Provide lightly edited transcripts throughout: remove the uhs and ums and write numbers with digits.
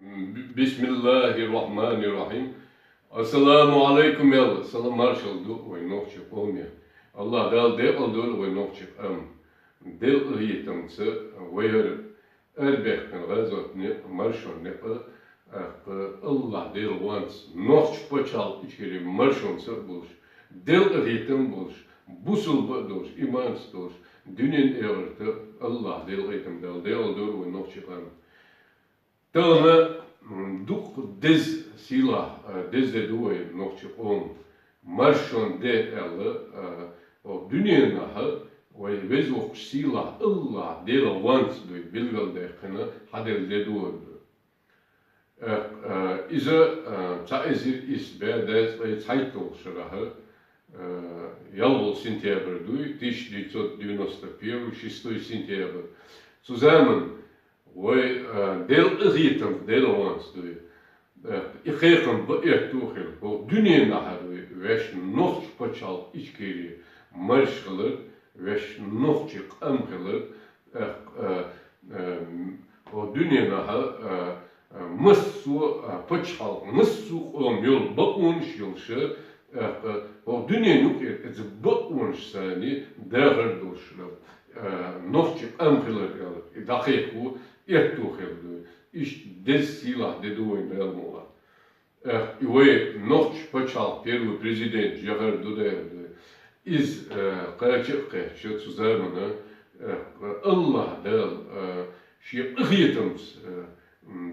Bismillahirrahmanirrahim. Assalamu alaikum yalla. Salam marshal du we nokche pomia. Allah dal de aldur we nokche Del hitam se we erbek kan razot ne marshal ne Allah del wants nokche pachal içeri marshal se bulş. Del hitam bulş. Busul bulş. İmans bulş. Dünün everte Allah del hitam dal de aldur we nokche Tălă duc dez sila, dez de două nokçe om, marșon de el, o dünyana ha, o vezi o sila Allah de la vans de bilgal de kına hadel de două. İze çaizir isbe de çaytol şuraha, yalvol sentябрь duy, 1991, 6 сентябрь. Zusammen Wij deel eten, deel ons doe. Ik geef een beëerd toegel. Voor dunia naar wees nog speciaal iets keer marschelijk, wees nog chik amgelijk. Voor dunia naar musu speciaal, musu om jul beons julsje. Voor dunia nu het beons zijn daar dus nog chik amgelijk. Ik dacht ik hoe. Ertuğrul, iş dez silah dedi o imrelmola. И вы ночь почал первый президент Жагар Дудаевды из Карачевка, что Сузаймана, Allah дал, что игитамс,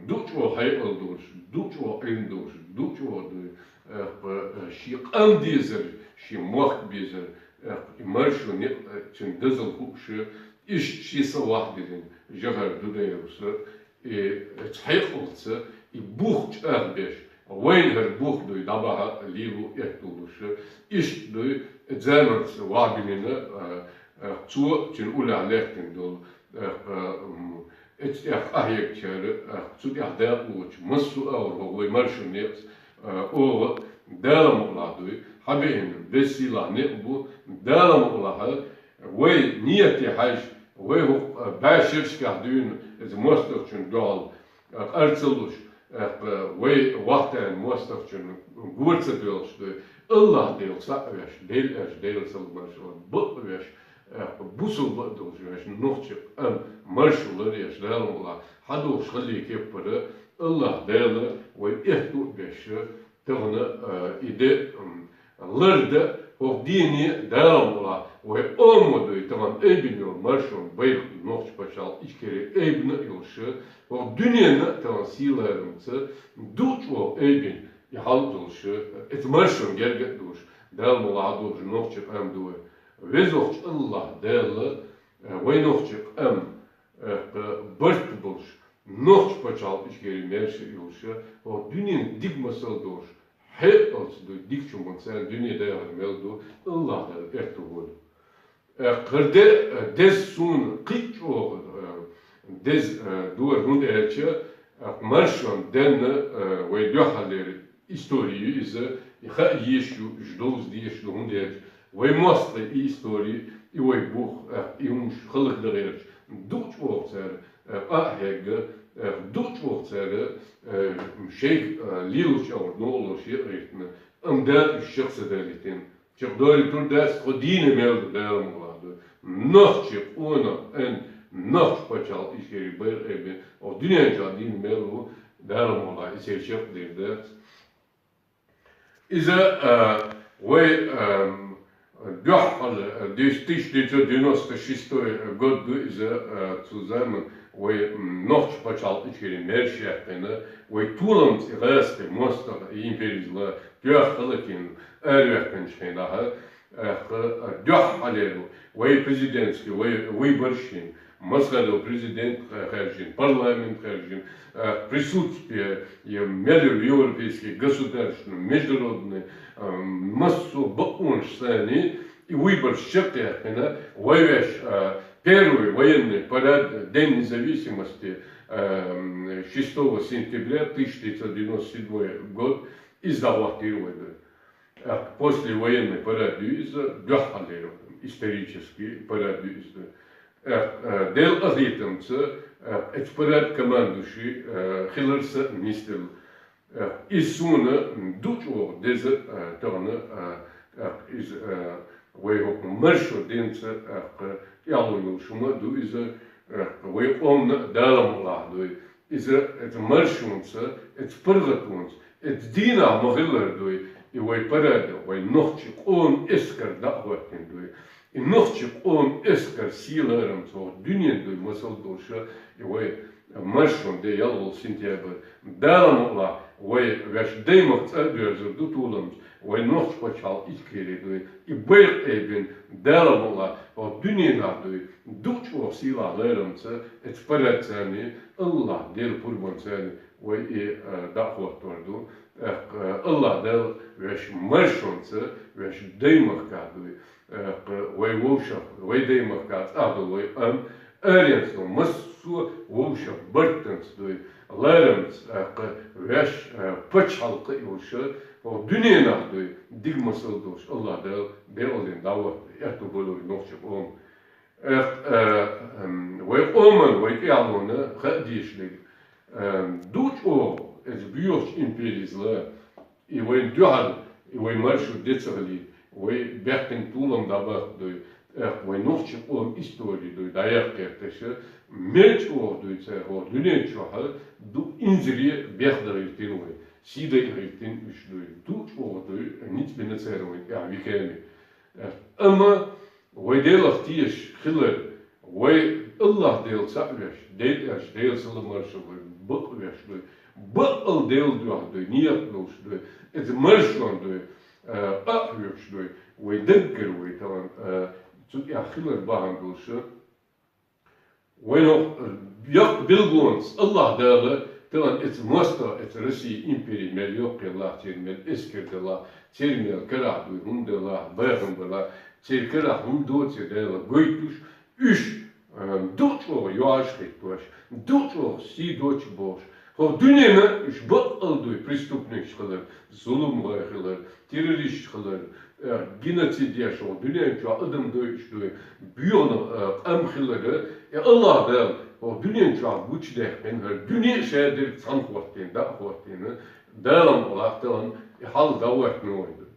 дуч о хайпал душ, дуч о индуш, дуч о что андизер, что мах безер, и маршу нет, чем дезал хукши, иш чиса вахдин. Жагар Дудаевса, и цхайхолца, и бух чарбеш, вейнгер бух дуй дабаха ливу эхтулуша, иш дуй дземанс вабинина, цу чин уля лехтин дол, ахек чары, цу яхда уч, массу аур, вой маршун нет, о далам уладуй, хабин, весила нет бу, далам улаха, вей ниет яхайш, We bijschriftschap doen, het moestertje dal, artselus, we wachten moestertje goedse deels, Allah deels, deel zal maar zo, botwees, boesel botwees, nogtje, marscheler is helemaal, hadden schuldig hebben, Allah delen, we echt goed besje, tegen idee, leerde, of die niet helemaal. We olmadı tamam eybiniyor marşon bayık nokç paşal içkere eybine yolşu o dünyanın tamam silarımızı duç o eybin yahal dolşu et marşon gerget duş dal mola duş nokç am duy vezokç Allah dal ve nokç am bırt duş nokç paşal içkere merşi yolşu o dünyanın digmasal duş hep olsun dik çumun sen dünyada yarmel Allah da ertuğul Kırdı dez sun kıç o dez duvar hund elçi marşon den ve diyorlar istoriyi ise ha yeşu jdoz diye şu hund elçi ve mostra istoriyi ve bu imuş kılıkları duç olsa aheg duç olsa şey liluç or ne olur şey etme amda şahsı devletin çok doğru tur ders kodine mevzu devam Nahçı ona en nah paçal işleri bir evi o dünyaca din mevzu devam ola seçip derdi. İze ve Gahal 1996 году изе zusammen ve nahçı paçal işleri merşehpene ve tulant reste mosta imperizla Gahalakin ervekten şeydaha Gahaleru ve prezidentski ve выборщин Москва президент Херджин, парламент Херджин, присутствие европейских государств, международные массу бауншсани и выборщик воеваш первый военный парад День независимости 6 сентября 1997 год издаватировали. После военный парад из Гахалеру, исторический парад из del azitemse etparat komanduşi hilırsa mistel isunu duç o deze tane is way of marsho dense yalıyor şuma du is way on dalam la du is et marshunse et purgatuns et dina mogiller du i way parad way nochtje on esker da hoten du i nochtje on esker silerum so dünyen du masal doşa i way marshon de yalol sintyaber dalam la way vesh democht adürzer du tulams way nocht počal iskeri du i bayr eben dalam la o dünyen du duç o silerum et parad sani Allah del kurban sani way da hotordu Allah del vesh marshonse vesh demochkadu way woshap way demochkad adu way Ariensto masu woshap bartens du larams vesh pachalqı yosha o dünyana du digmasıl doş Allah del belin davat eto bolu nochap on way oman way yalona khadishlik duç o ez büyük imperizle i way duhal i way marshu detsali way berten tulam da bak du way nochtje om historie du dayak kerteshe melch o du tse o dünen çohal du inzri berderin way side irtin üçlü duç o du nit beneser way ya vikemi ama way delachtish khiller way Allah del savesh del salam marshu bak vesh Bal deel du niyet loos du het marshon du afwürsch du we denker we dan zu ja khiller behandelse we nog jak bilgons Allah dele dan het mosta het Russie imperie met yok Allah met esker de la termel kara du hundela bergen bela cirkera hundoce dele goitus üş doço yoaşrit boş doço si doç boş O dünyada iş bak aldığı prestupnikçiler, zulümler, teröristler, genocid yaşıyor. Dünyada adam dövüştüğü, büyüğünü amhileri, Allah der, o dünyada güç derken, dünya şeydir sankuattin, dağuattin, dalam olaktan, hal davat ne oydu.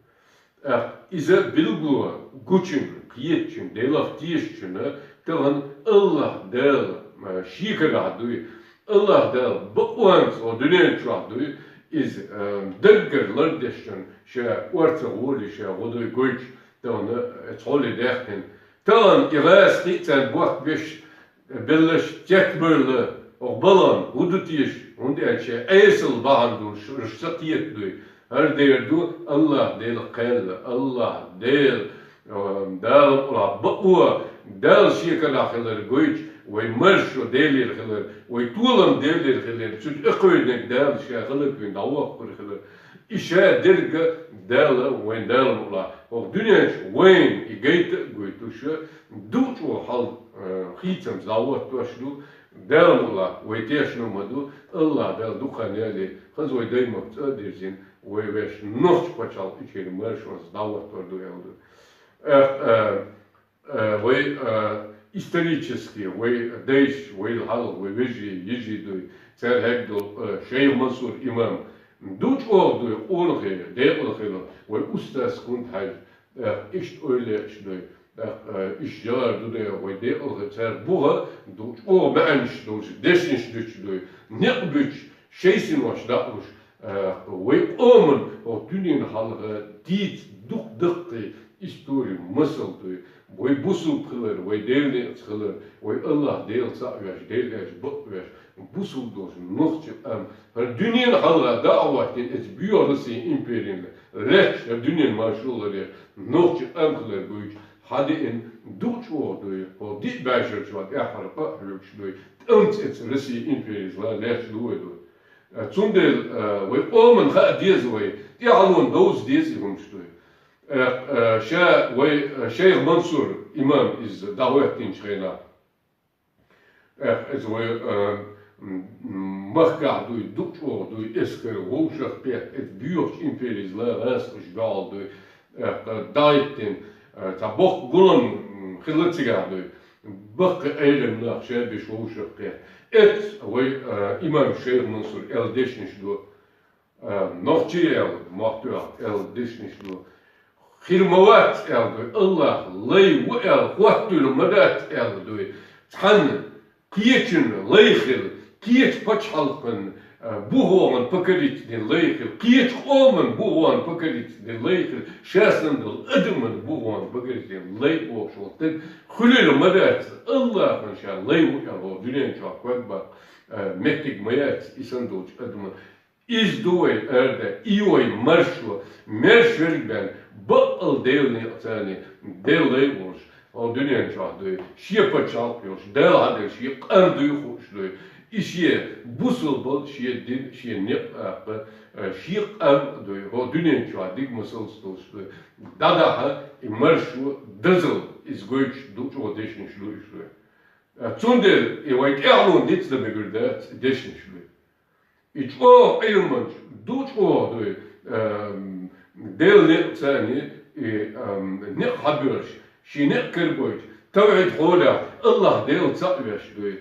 İze bilgu, güçün, kıyetçün, delaftiyeşçün, kalan Allah der, şikaradı, Allah del bakvans o dünya çağdı is dergerler deşten şey orta voli şey vodu güç dan etholle derken dan iras niten buak beş belleş jetmölle o balan hudutiş und der şey esel behandlung şatiyet du her derdu Allah del qel Allah del dal ula bakwa dal şikalakhlar güç way marsho delir gelir way tulam delir gelir çünkü ekoynek del şahılık gün davak gelir işe derge del way del la o dünya way igayt goytuşa duç o hal hitam zavak toşlu del la way teşnu madu Allah del dukaneli haz way daymak tsadirjin way veş noch paçal içeri marsho davak tordu eldu way исторически, вы дейш, вы хал, вы вежи, ежиду, царь Хэгдл, Шейх Мансур имам, дуч орду, орге, де оргело, вы устас кунд хай, ишт öyle şdoy, iş yardu de, вы de orge царь Буга, дуч о мәнш дуч, дешниш дуч doy, ne büç, şeysin hoş dağmış, вы omen, o dünün halge, dit, duk dıktı, историю, мысл doy, way busul kılır, way devlet kılır, way Allah del sa'veş, devlet bukveş, busul doş, nochtje her dünyanın halga da'avatin et büyürüsü imperinle, reç, dünyanın maşrulları, nochtje kılır güç, hadi in duç oldu, o dit beşer çuvat, eharpa hükçlüy, tınt et resi imperizla, leç luedu. Zundel, way olman ha diez way, die halun doz diez ihumçlüy. Şeyh Mansur imam iz davetin şeyna. Ez way mahkadu duço du esker hoşak pek et büyük imperizler rasmış galdı. Daitin tabok gulan khilatiga du بق أيلم ناقشة بشوش القيا إت وي إمام الشيخ منصور ديشنش دو نوختي محتوى ديشنش دو خيرموات دو الله لي وقت المدات دو تحن كيتشن ليخل كيت بتشالقن بوهون بكريت دين ليخل كيت قومن بوهون بكريت دين ليخل شاسن دل أدمن بوهون بكريت دين ليخل وشوتن خليل مدات الله من شاء لي وقال دنيا شاك وقبا مكتك ميات إسندوش أدمن إزدوي أردا إيوي مرشو مرشوربان بقل ديلني أتاني ديل ليبوش أو دنيا شاهدوي شيء بتشالقيوش ديل هذا شيء قندوي خوشدوي إشياء بوصل بال شيء دين شيء نق شيء قندوي هو دنيا شاهديك مسلس دوشدوي دادها مرشو دزل إزغويش دوش وديشن شلوي شلوي تندل إيويك إعلون ديت دمجردات ديشن شلوي إجوا إيرمانش دوش دوي ديل نقطاني نقحبرش شي نقكربوش توعد حولا الله ديل تسقوش دوي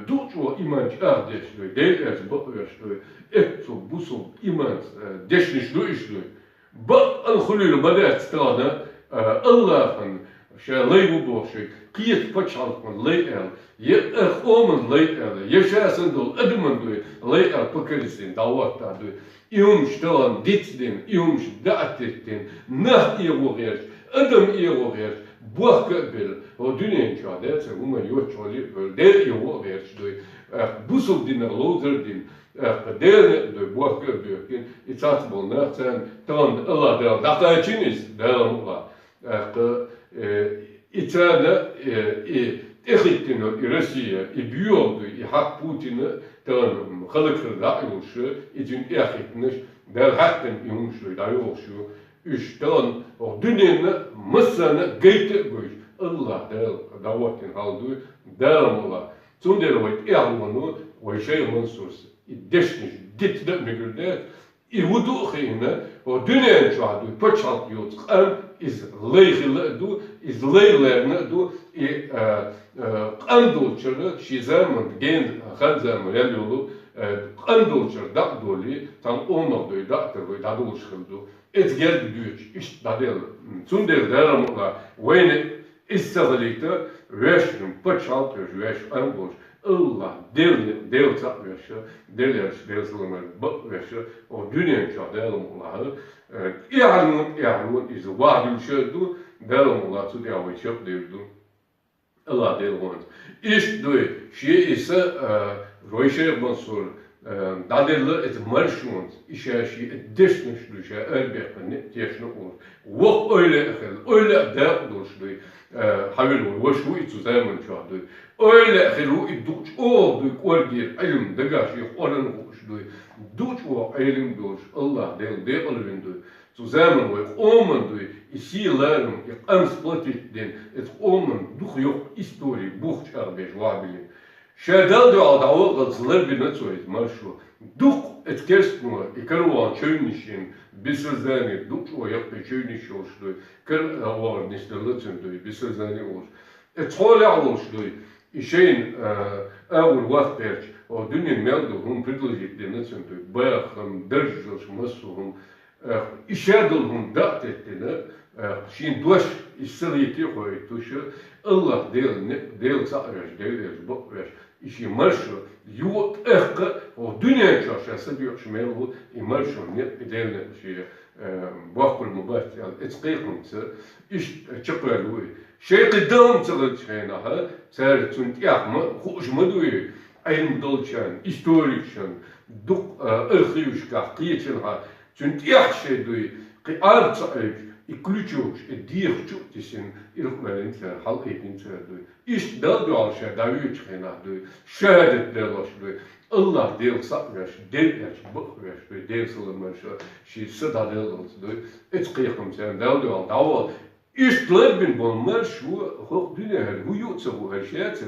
دوش إيمانش أهدش دوي ديل أش بقوش دوي إبتو بوصو إيمانش ديشنش دويش دوي بق الخليل بدأت ترانا الله خن شا ليبو بوشي قيت بتشالقن ليال يأخومن ليال يشاسن دول أدمن دوي ليال بكريسين دعوات دوي يومش تلان ديتدين يومش دعتتين نه إيغوغيش أدم إيغوغيش بوخ قبل هو دنيا شادات هما يوتشولي دير إيغوغيش دوي بوصل دين لوزر دين دير دوي بوخ قبل إتاتبول نختان تلان الله دير دعتاچينيز دير الله İtalya eğitimini Rusya büyüyordu, hak Putin'i tanım, halkı da yokşu, için eğitimini derhatten yokşu, da yokşu, üçten o dünyanın mısırını gayet koyuş, Allah davatin halde devam ola. Sonra o eğitimini o şey mansus, deşniş, gitme mülde, İvudu xeyne o dünyanın çağdı, paçalt yok, iz leyhile du, iz leyhlerine du, qandolçarı şizaman gen xanzaman yolu, qandolçar dağdoli, tam olmadı dağdır, dağdol çıkıldı. Et geldi diyor, işte dadel, sünder deramla, vayne isteğlikte, veşrim paçalt yok, veş qandolç. Allah del takmıyorsa, del sılımlar bakmıyorsa, o dünyanın çağdayalı Allah'ı, İ'alun iz vahdül şördü, derim Allah tut yavru şöp derdu. Allah del olmaz. İşte duy, şey ise, Royşe Mansur, dadelle et marşunt, işe şey deşniş düşe, elbette ne deşne olur. Vok öyle der duruşduy. Havil var, şu itu zaman çağdı. Öyle xelu idduç o duy korgir ilim dagaşı oran hoşduy. Duç o ilim duş Allah del alvinduy. Zu zaman var oman duy isilerim amsplatit den et oman duh yok histori buch arbej wabili. Şadal du al dağılır bir netsoyt marşu. Duh et kerstnu ikarwan çöynişin bisözani duç o yapı çöyniş olşduy. Kır var nistelitsinduy bisözani olş. Et hala olşduy. İşin ağır vaxt derç, o dünyanın mevduhum privilegitlerini söndü, bayakım, dercilşim, masuhum, işadılhum dağıt ettiler, şin duş istiliyeti koytuşu, Allah değil sağırış, değil bakırış, işi marşı, yuvut ehkı, o dünyanın çarşısı diyor şumelu, marşı, ne değil şey, bakır mübahti, etkiykımsı, iş çıkırlığı, şey kıdam çalışanlar, sertünt yapma, hoşuma duyuyor. Aynı dalçan, historikşan, duk arxivşka, kıyıçınha, çünkü yaxşı duyuyor. Ki artsayıp, iklüçüş, diyekçük desin, irkmelintler, halk eğitimler duyuyor. İşte daldı alşa, davıyor çıkana duyuyor. Şehadetler duyuyor. Allah değil sakmış, değil bakmış, değil sılınmış, şey sıda değil duyuyor. Et kıyıkım sen, daldı al, daval. İşler bin bunlar şu hak dünya her huyutsa bu her şeyse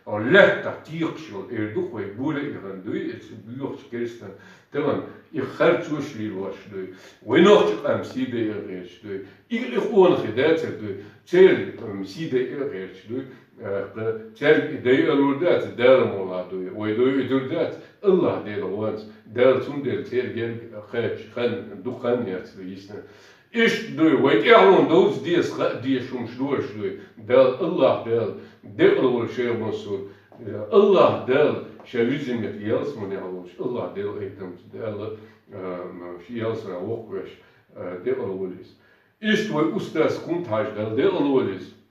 o lehta tiyakşol erduk ve böyle iğrenduy etsi büyük çıkarsın tamam ihar çoşli başlıyor ve nokta amsi de yaşlıyor ilk on hidatı çel amsi de yaşlıyor ترك دي الوردات دار مولادوي ويدو يدردات الله ديل وانس دار تون ديل ترجل خاج خن دخان يرسليسنا إيش دوي ويت إعلان دوز ديس ديش ومشلوش دوي دال الله دال أول شيء منصور الله دال شاويزم يتيالس من يعلوش الله دال أيتم دال شيء يالسنا وقوش دال أوليس إيش دوي أستاذ كنت هاش دال أوليس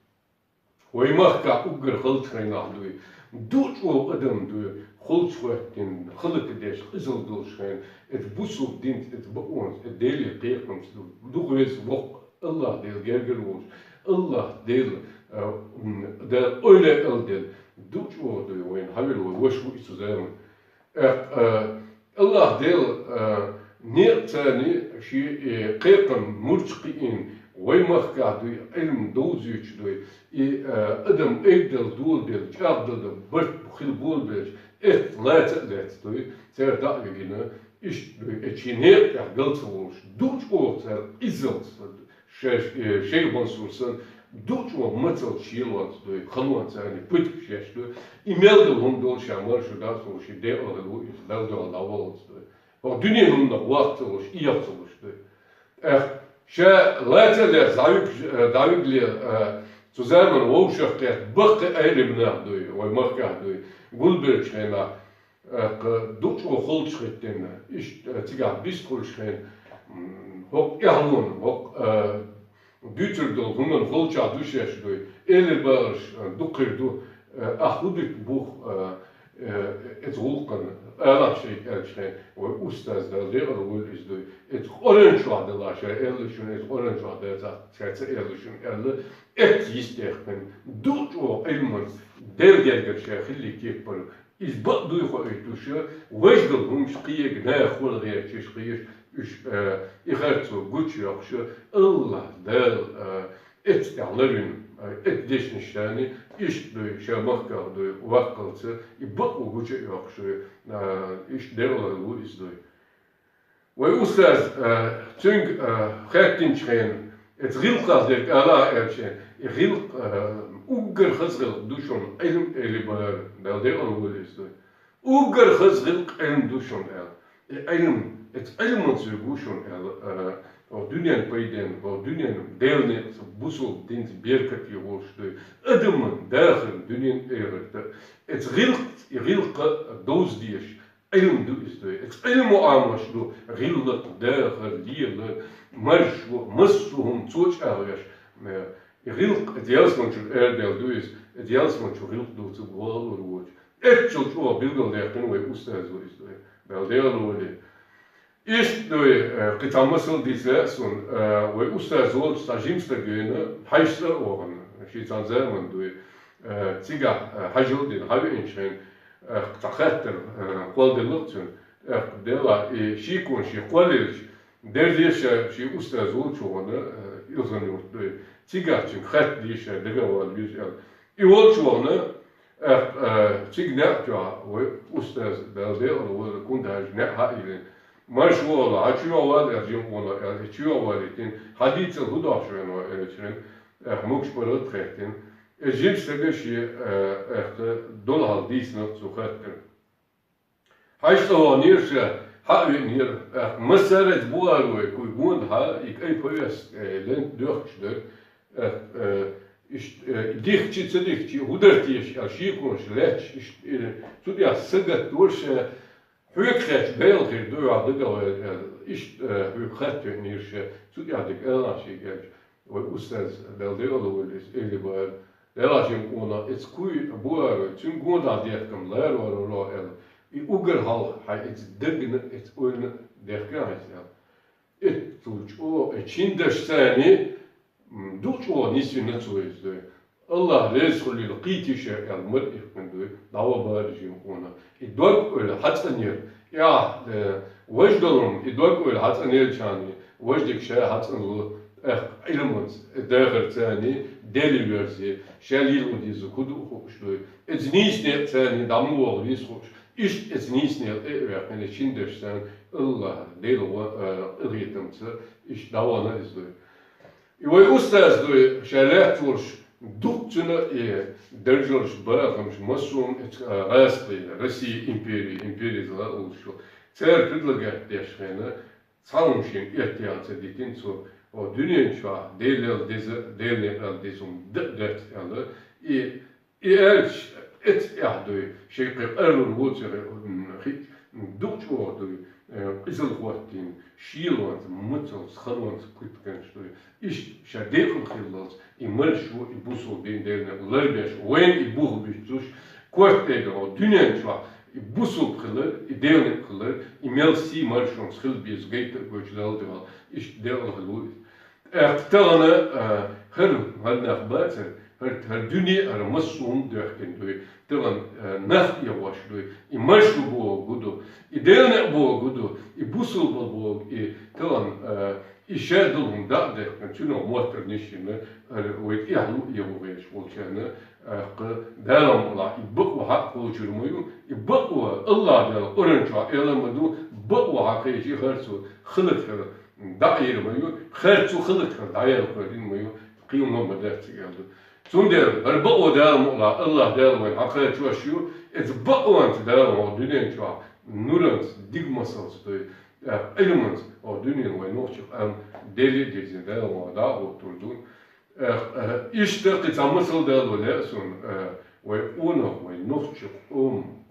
ويمخكا أجر خلط خينا دوي دوش وقدم دوي خلط وقتين خلق ديش قزل دوش خين اتبوسو دينت اتبقونس اتديلي قيقنس دوغيز وق الله ديل جرجروش الله ديل ديل أولي ديل دوش دوي وين حبيل وشو إسوزان الله ديل نيرتاني شي قيقن مرتقين ويمخكا دوي علم دوزيش دوي ادم ايدل دول ديل جاردل برت بخيل بول بيش لا تقلت دوي تير داقينا ايش دوي اتشينير قلتوش دوش او تير ازلت شيء بنسورسن دوش او متل شيلوت دوي خلوان تاني بيتك شيش دوي ايميل هم دول شامر شو داسو شي دي اولو دال دول داولت دوي او دنيا هم وقتلوش ايقتلوش دوي شا لا تلي زاوج لي zusammen ووشقت بق أيربنا دوي ومركه دوي قلبش هنا دوش وخلش خدنا إيش تيجا بيسكولش خين هوك إعلان هوك بيتر دول هم خلشة دوشش دوي إلى برش دكر دو أخذك بوخ اتروقن أنا شيء أشين وأستاذ دليل أقول إيش دوي أورنج واحد لا شيء إيرلشون أورنج واحد ذات إيرلشون إيرل يستيقن دوت أو علم دليل شيء خلي كيف بل إذ بدو يخويتوش وجدل هم شقيه جنا خول غير شقيه إيش إخرتو قوتش يخش الله دل اتعلمين اتديش نشاني إيش دوي شامخكا دوي وقلت يبقوا قوتش يخش إيش دل لو إيش دوي وأستاذ تنج خاتين شين اتغلق ذلك على أرشين يغلق أوجر خزغل دوشون علم إلبار دل أول إيش دوي أوجر خزغل علم دوشون علم علم نسويشون او دنيا بيدين او دنيا ديلني بوسو دين بيركت يوش دوي أدم داخل دنيا إيرت يغلق دوز ديش علم دوز دوي علم عامش دو غلق داخل ديال مرشو مسوهم توش أغيش يغلق ديالس منشو إردل دويس ديالس منشو غلق دو تبغال وروج اتشل شو بيلغل داخل وي أستاذ ويس دوي بالديال ولي إيش دوي قطعمسل ديزلسون وأستاذ زول ستاجيمستر جينا حيشتر أورن شيء تنزل دوي تيجا حجر دين حبي إنشين تخاطر قول دلوقتين دلا شيء كون شيء قولش درديش شيء أستاذ زول شو هنا يوزن دوي تيجا شيء خات ديش دقة ولا بيش يقول شو هنا تيجا نعجا وأستاذ دلدي ولا كون داج نعها مشغول عشوا ولا يجيم ولا يشوا ولا يتين حديث الهدى شوين ولا يشين مش برد خيتين الجيم سجشي دول هالديس نفسه خيتين هايش هو نيرش حق نير مسألة بوالوي كوي بوند ها يكأي بيس لين دوخش ده ديختي تديختي هدرتيش أشيء كونش لاتش تودي سجت دورش Högkräft väldigt du hade högkräft nirse så jag det alla sig och ustaz väldigt allvarligt eller bara det är ju kona ett skoj boar som går där det kan lära och i ugerhall har ett degn ett ön där kan jag ett tuch och ett kindestani duch och nisyn så är الله ليس خلي لقيتي شيء المرء من دوي دعوة بارجي مكونا يدوك ولا حتى نير يا وجدهم يدوك ولا حتى نير شاني وجدك شيء حتى نقول علمت داخل ثاني دليل ورسي شاليل وديزو كدو خوش دوي اتنيس نير ثاني دامو وغليس خوش إيش اتنيس نير يعني شندش ثاني الله ديل الريتمت إيش دعوانا إز دوي يوي أستاذ دوي شالات ورش дукчина держалш барахамш масум распри Россия империя зала улшу цер предлагает яшхена салмшин иhtiyacı dikin so o dünyanın şu an değerler dizum dert yani et yahdu şey erur vuçer dukç ordu izolvatin şiilvans mutsals kharvans kutkan что iş şadekul khillas imel şu ibusul bin derine ularbeş wen ibuh bistuş kortega o dünyanın şu an busul kılır, idealnik kılır, imel si marşon schil biz geyte göçlal deval, iş deval hılı. Ehtağına her nakbatır, her dünya aramasum döken doy, devan nah yavaş doy, imarşu bu gudu, idealnik bu gudu, busul bu devan işe durumda döken, çünkü muhtar nişine, ve ihlu yavuveş olacağını, دارم الله يبقوا حق وجرميو يبقوا الله ده أورنجوا إلمدو بقوا حق يجي خرسو خلق داير ميو خرسو خلق داير كردين ميو قيمة مدرسة يالو سندر بقوا دارم الله دارم حق يجوا شو بقوا أنت دارم الدنيا جوا نورنس ديجماسوس ده إلمنس الدنيا وينوشف أم دليل جزء دارم دا وتردون İşte kıtamısıl değerliyorsun ve ona ve nohçuk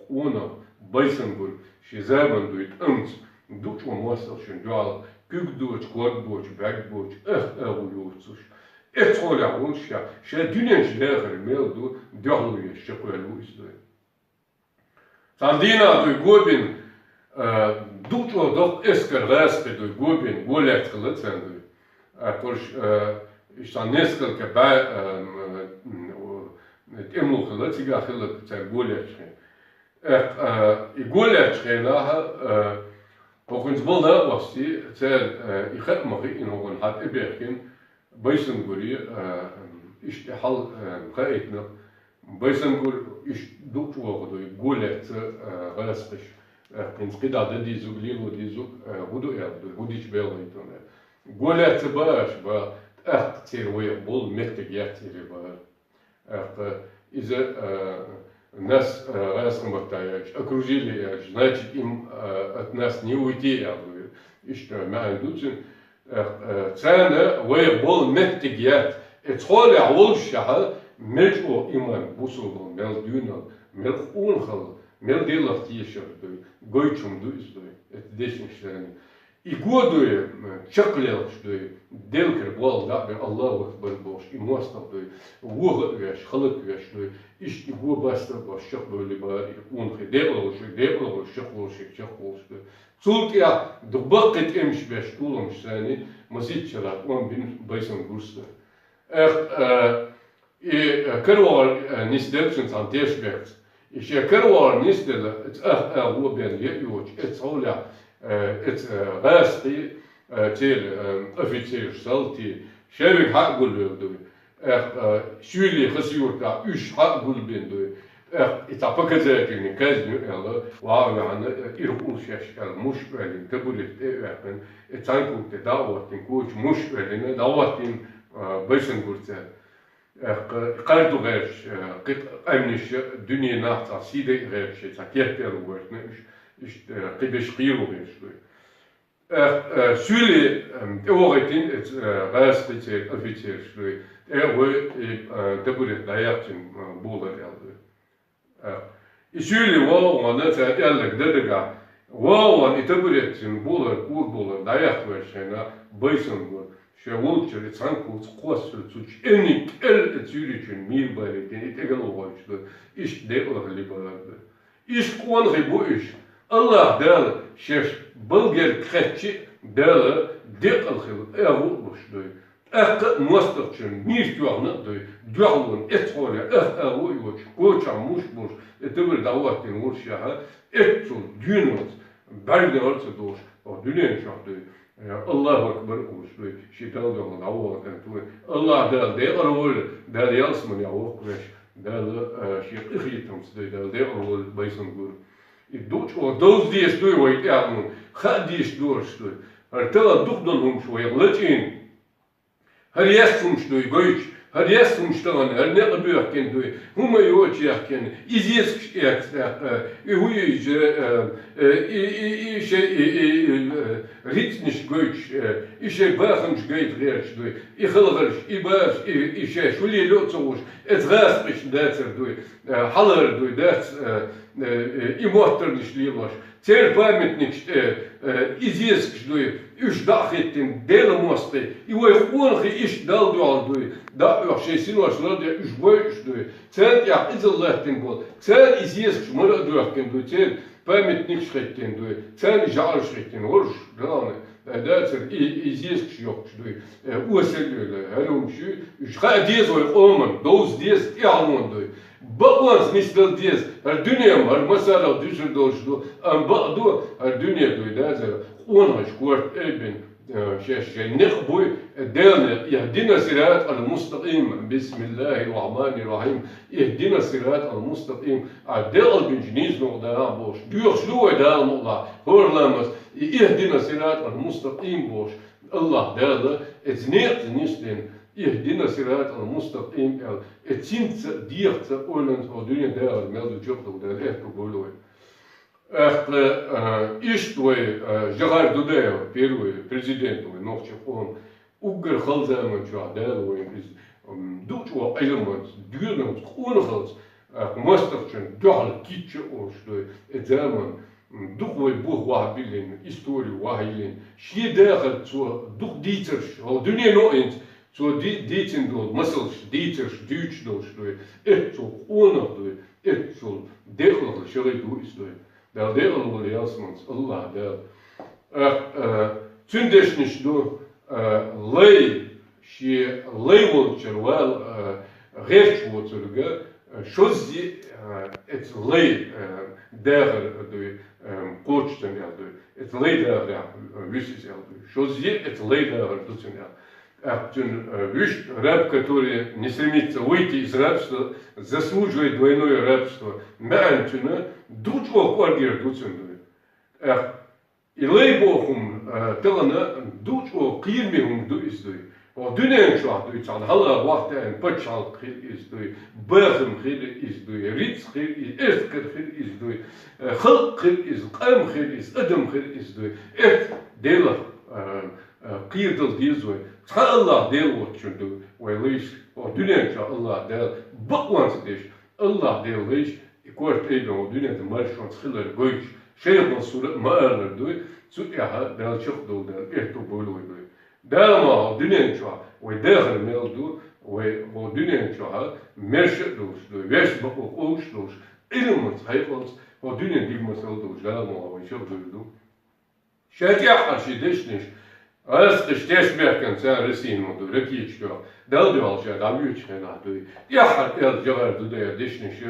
ona baysangur şizaban duyt ams duç o masal şun dual kük duç kod boç bag boç avuluyorsuş ethola olşa şey dünyanın şeyler meldu dağılıyor şakolu işte sandina du gobin duç o dok esker raspe du gobin golet kılıçsan du akış İşte neskолько темлухала тига хила цар голячхи и голячхинаха окунз болда васти цар ихат махи иногон хат эберхин байсангури işte hal qaitna baysangur iş duk wogdo golet galasqish qins qidada dizug ligo dizug hudu yabdu hudiç belaytona golet baş ba كتير ويقبل مكتب يحتري بار إذا الناس راسهم بتاعش окружили значит им от нас не уйти إيش ما عندوش цена ويقبل مكتب يحت اتخول عول شهر ملجو إيمان بوسول مل دينا مل أونخل مل ديلا تيشر دوي قويتشم دويس دوي اتدشنشتاني И годуе чаклел, что делкер был, да, Аллаху Акбар бош, и мостов, вуга веш, халык веш, что иш и губаста бош, шах были бар, он хедевал, шах лошик, что цулт я дубакет эмш беш тулам шани, масит чара, он бин байсан густа. И кервар нисдерчен сан тешбект. И ще кервар нисдер, губен еюч, соля. Het resti til officier salti şevik hak gulbindu şüli xasiyurta üç hak gulbindu itapakazetini kaznu ela ve ana irqul şeşkal muşvelin tabulit even etankut davatin kuç muşvelin davatin baysan gurta قالوا غيرش قد أمنش دنيا نحت سيدة غيرش تكيهتر وورتنش قدش قيرو غيرش سولي أوغتين غاسقيت أفيتير شوي هو تبورت دايرتين بولر يالدو سولي وانا تألق ددقا وانا تبورتين بولر كور بولر دايرت ورشينا بايسن بول شاولتشر تسانكوت قوسر تسوش إنك تسوليشن ميل بايرتين إتقل وغايشدو إش ديقلق اللي بايرتين إش قوان غيبو إش الله دال شيش بلغر كختشي دال ديقل خيل أهو بشدو أخ مستقشن ميش جوغنا دوي جوغلون إتخولي أهو يوش كوشا موش بوش إتبر دعواتين ورشاها إتشول دينوز برغن أرتدوش أو دنيا شاهدوي الله أكبر وشوي شيطان جمال عوض أنتوي الله دال دي أرول دال يالسمن يعوق وش دال شيخ إخيتهم سدي دال دي أرول بيسن قول الدوش أو دوز ديش دوي ويتعلمون خد ديش دورش دوي هرتلا دخدنهم شوي لتين هر يسهم شوي قويش Her yasmıştan her ne yapıyorken duy. Huma yok yerken iziyes ritmisch göç, bakınç göç duy. İhılgırış, ibars, şuli lotsoğuş, etgâsmış derser duy. Halar duy ders, imotterlich lilaş. Церь памятник изъезд, уж дахеттин, дело мосты, и ой хонхи иш дал дуалдуй, да шестин вашлады уж бойшдуй, церь я изоллахтин бол, церь изъезд мырадуахтин дуй, церь памятник шхеттин дуй, церь жар шхеттин, орш, главное, да церь изъезд шьёкшдуй, уселюле, алюмши, уж хадезой оман, доз дез и алмондуй. Bakmaz misal diz, dünya var, mesela düşür doğuştu, bağdu, dünya duydazer, ona şkurt eben, ne bu, değerli, yahdina sirat al-mustaqim, bismillahirrahmanirrahim, yahdina sirat al-mustaqim, adel bin noqda boş, diyor şlu edal Allah, horlamaz, yahdina sirat al-mustaqim boş, Allah değerli, etniyetnistin, İhdina sirat al-mustaqim etsinse diyekse oylanız o dünya değer meldu çoktu da ehto buluyor. İşte Jagar Dudayev первый президент новчих он угр халзаман чуа değer oyun biz duço elements düğünümüz onhals mastafçın doğal kitçe oluştu zaman duhoy bu vahibilin историю vahibilin şey değer zu duh dieter o dünya no ins so dietsen dol, muscles, dieters, duits dol, so ona dol, so degelijk, sorry doe is dol. Daar degelijk wel jasmans, Allah daar. Zündeschnisch do, lei, she lei wolcher wel, recht wolcher, шоззи het lei daar do, coachten ja do, het lei daar ja, wist ja do, шоззи het lei daar doetsen ja. Раб, который не стремится выйти из рабства, заслуживает двойное рабство. Мянчина, дучо кваргер дуцендует. Илей бохум, телана, дучо кирмихум дуиздует. O dünen şahdı içan hala vakten paçal khil izduy, bağım khil izduy, ritz khil, esker khil izduy, halk khil iz, qam khil iz, adam khil izduy. Dela qiyrdal dizduy. Allah del watchundu, welish, o dünen şah Allah del, bakvans diş, Allah del lish, ikort eben o dünen de marşons khiller goyç, şeyhman surat ma'arlar duy, su'yaha del çıkdu del, ehto buluy duy. Dama dünya çağı ve dağır meldu ve o dünya çağı merşet dostu, veş bakı olmuş dost, ilmimiz hayfans o dünya digmasal dost, dama ve çok duydu. Şerkiyah arşideşniş, az işteş merken sen resin modu, rekiç çağı, daldı alşa, damyu çena duy, yahar el cağar duya deşnişi,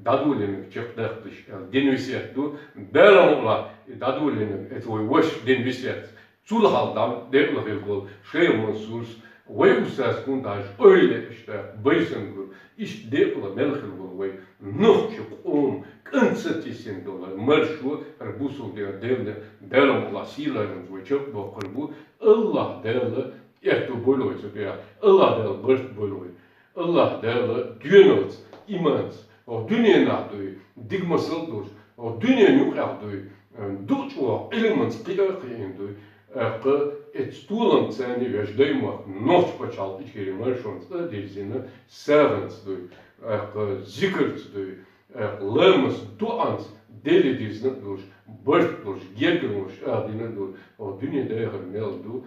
dadulenik çıktaktış, denvisiyet du, dalamla dadulenik et o vaş denvisiyet. Zulhaldan derler gol, şeyman sus, ve usas kundaş öyle işte baysangur, iş derler melchel gol ve nohçuk kınsatisin dolar, marşu arbusul derler, delam lasiların ve çok bakır bu, Allah derler, ehto boloysa ya, Allah derler bırt boloy, Allah derler dünyat, imans, o dünyana duy, digmasal duş, o dünyanın duy, duç o elements kıyakıyın duy, et stoelen zijn die weer duimach nog speciaal iets marschons dezine servants doy zikert doy lemes doans deli dizne doş burt doş gergenoş adine doy o dünya değer mel do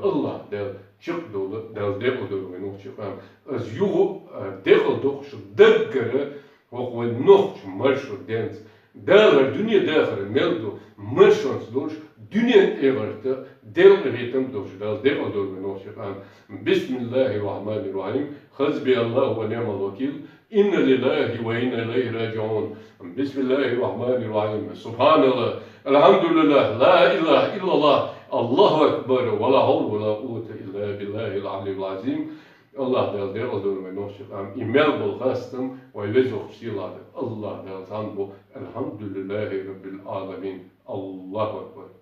Allah del çık dolu del dego doy ve nog çıkan az yugo dego doch şu deggere o ve nog marschon dens del dünya değer mel do marschons doş dünya evarte del ritem doşdal del odol noşan Bismillahirrahmanirrahim Hasbiyallahu ve ni'mel vekil inna lillahi ve inna ileyhi raciun Bismillahirrahmanirrahim Subhanallah elhamdülillah la ilahe illallah Allahu ekber ve la havle ve la kuvvete illa billahil aliyyil azim Allah del odol noşan imel bol hastam ve vezuh silade Allah del zanbu elhamdülillahi rabbil alamin Allahu ekber.